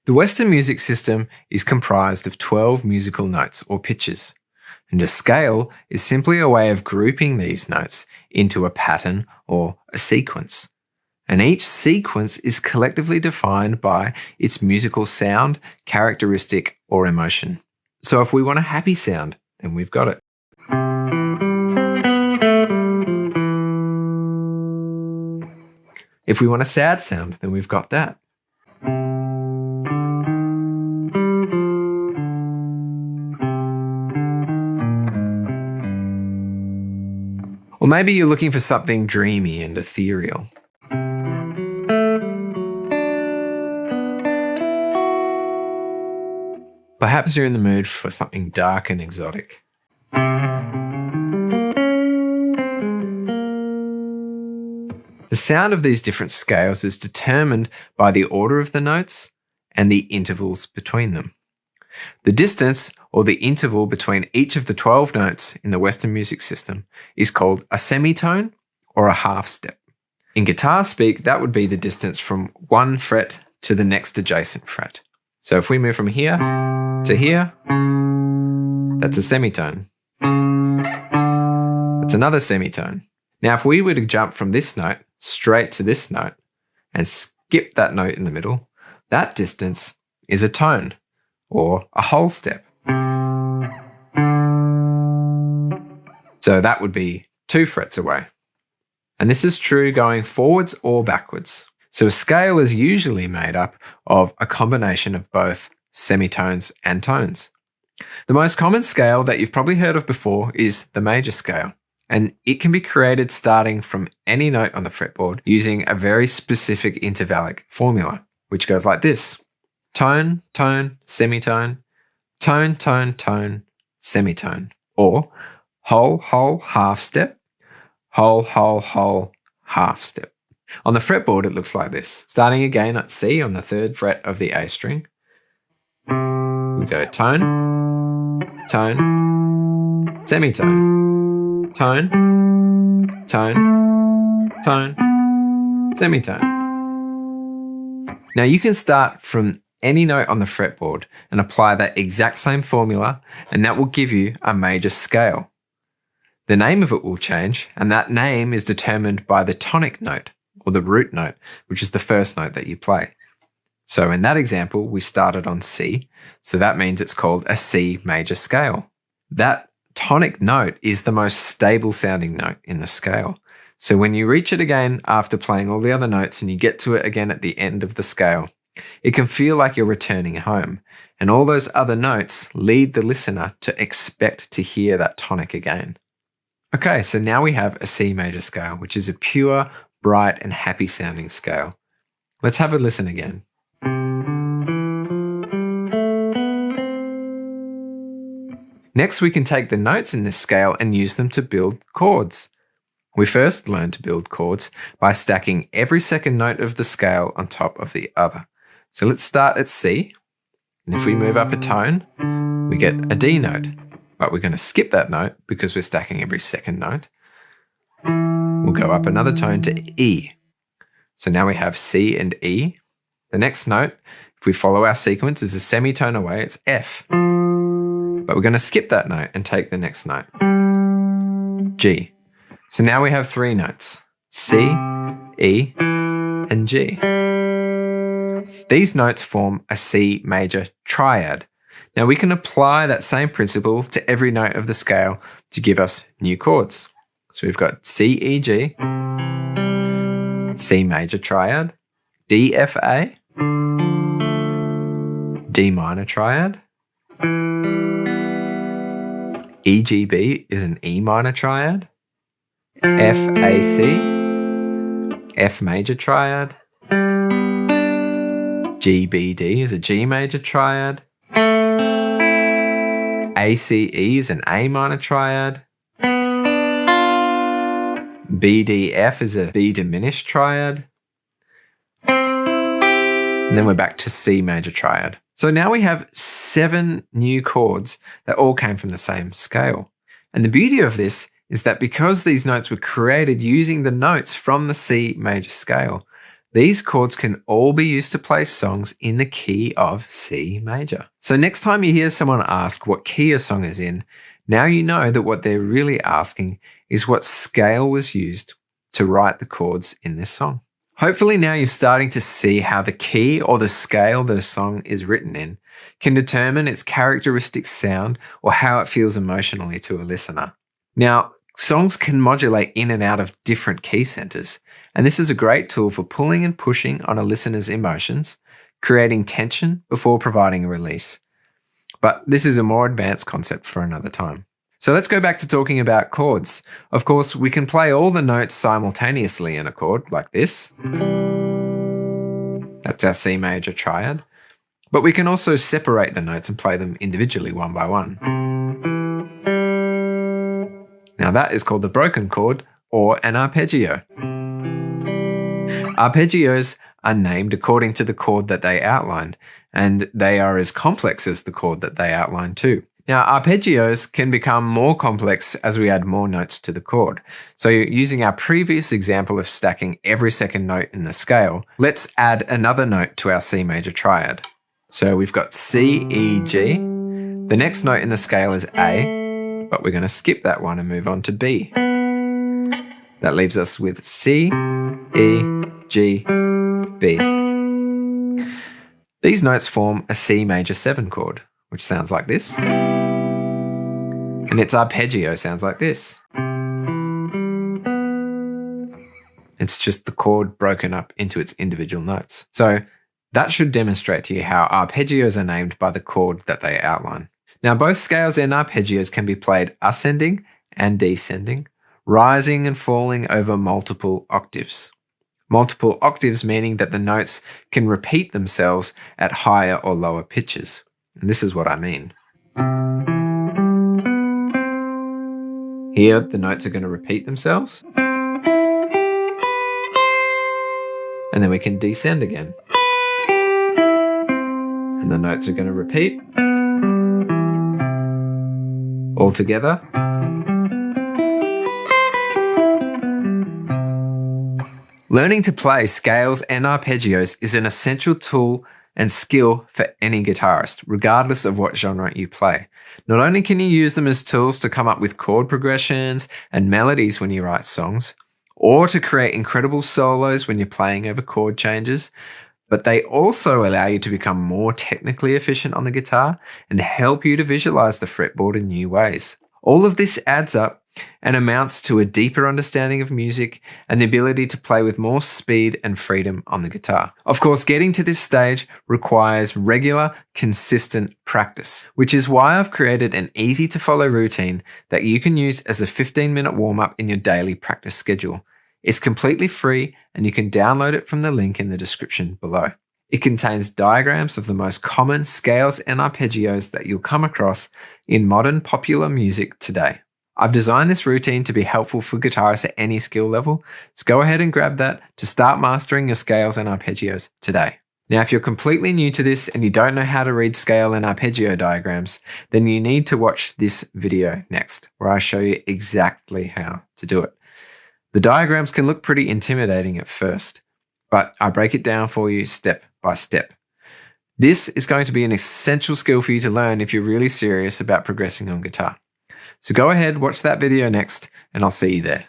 The Western music system is comprised of 12 musical notes or pitches, and a scale is simply a way of grouping these notes into a pattern or a sequence. And each sequence is collectively defined by its musical sound, characteristic, or emotion. So if we want a happy sound, then we've got it. If we want a sad sound, then we've got that. Or maybe you're looking for something dreamy and ethereal. Perhaps you're in the mood for something dark and exotic. The sound of these different scales is determined by the order of the notes and the intervals between them. The distance, or the interval between each of the 12 notes in the Western music system, is called a semitone or a half step. In guitar speak, that would be the distance from one fret to the next adjacent fret. So if we move from here to here, that's a semitone. That's another semitone. Now, if we were to jump from this note straight to this note and skip that note in the middle, that distance is a tone or a whole step. So that would be 2 frets away. And this is true going forwards or backwards. So a scale is usually made up of a combination of both semitones and tones. The most common scale that you've probably heard of before is the major scale, and it can be created starting from any note on the fretboard using a very specific intervallic formula, which goes like this: tone, tone, semitone, tone, tone, tone, semitone, or whole, whole, half step, whole, whole, whole, half step. On the fretboard, it looks like this. Starting again at C on the 3rd fret of the A string, we go tone, tone, semitone, tone, tone, tone, semitone. Now you can start from any note on the fretboard and apply that exact same formula, and that will give you a major scale. The name of it will change, and that name is determined by the tonic note, or the root note, which is the first note that you play. So in that example, we started on C, so that means it's called a C major scale. That tonic note is the most stable sounding note in the scale. So when you reach it again after playing all the other notes and you get to it again at the end of the scale, it can feel like you're returning home, and all those other notes lead the listener to expect to hear that tonic again. Okay, so now we have a C major scale, which is a pure, bright and happy sounding scale. Let's have a listen again. Next, we can take the notes in this scale and use them to build chords. We first learn to build chords by stacking every second note of the scale on top of the other. So let's start at C, and if we move up a tone, we get a D note, but we're going to skip that note because we're stacking every second note. We'll go up another tone to E. So now we have C and E. The next note, if we follow our sequence, is a semitone away, it's F. But we're going to skip that note and take the next note, G. So now we have 3 notes, C, E, and G. These notes form a C major triad. Now we can apply that same principle to every note of the scale to give us new chords. So we've got C, E, G, C major triad, D, F, A, D minor triad, E, G, B is an E minor triad, F, A, C, F major triad, G, B, D is a G major triad, A, C, E is an A minor triad, B, D, F is a B diminished triad, and then we're back to C major triad. So now we have 7 new chords that all came from the same scale. And the beauty of this is that because these notes were created using the notes from the C major scale, These chords can all be used to play songs in the key of C major. So next time you hear someone ask what key a song is in, now you know that what they're really asking is what scale was used to write the chords in this song. Hopefully now you're starting to see how the key or the scale that a song is written in can determine its characteristic sound or how it feels emotionally to a listener. Now, songs can modulate in and out of different key centers, and this is a great tool for pulling and pushing on a listener's emotions, creating tension before providing a release. But this is a more advanced concept for another time. So let's go back to talking about chords. Of course, we can play all the notes simultaneously in a chord, like this. That's our C major triad. But we can also separate the notes and play them individually one by one. Now that is called the broken chord or an arpeggio. Arpeggios are named according to the chord that they outline, and they are as complex as the chord that they outline too. Now, arpeggios can become more complex as we add more notes to the chord. So using our previous example of stacking every second note in the scale, let's add another note to our C major triad. So we've got C, E, G. The next note in the scale is A, but we're going to skip that one and move on to B. That leaves us with C, E, G, B. These notes form a C major 7 chord, which sounds like this. And its arpeggio sounds like this. It's just the chord broken up into its individual notes. So that should demonstrate to you how arpeggios are named by the chord that they outline. Now, both scales and arpeggios can be played ascending and descending, rising and falling over multiple octaves. Multiple octaves meaning that the notes can repeat themselves at higher or lower pitches. And this is what I mean. Here, the notes are going to repeat themselves. And then we can descend again. And the notes are going to repeat. All together. Learning to play scales and arpeggios is an essential tool and skill for any guitarist, regardless of what genre you play. Not only can you use them as tools to come up with chord progressions and melodies when you write songs, or to create incredible solos when you're playing over chord changes, but they also allow you to become more technically efficient on the guitar and help you to visualize the fretboard in new ways. All of this adds up and amounts to a deeper understanding of music and the ability to play with more speed and freedom on the guitar. Of course, getting to this stage requires regular, consistent practice, which is why I've created an easy to follow routine that you can use as a 15-minute warm-up in your daily practice schedule. It's completely free and you can download it from the link in the description below. It contains diagrams of the most common scales and arpeggios that you'll come across in modern popular music today. I've designed this routine to be helpful for guitarists at any skill level, so go ahead and grab that to start mastering your scales and arpeggios today. Now, if you're completely new to this and you don't know how to read scale and arpeggio diagrams, then you need to watch this video next, where I show you exactly how to do it. The diagrams can look pretty intimidating at first, but I break it down for you step by step. This is going to be an essential skill for you to learn if you're really serious about progressing on guitar. So go ahead, watch that video next, and I'll see you there.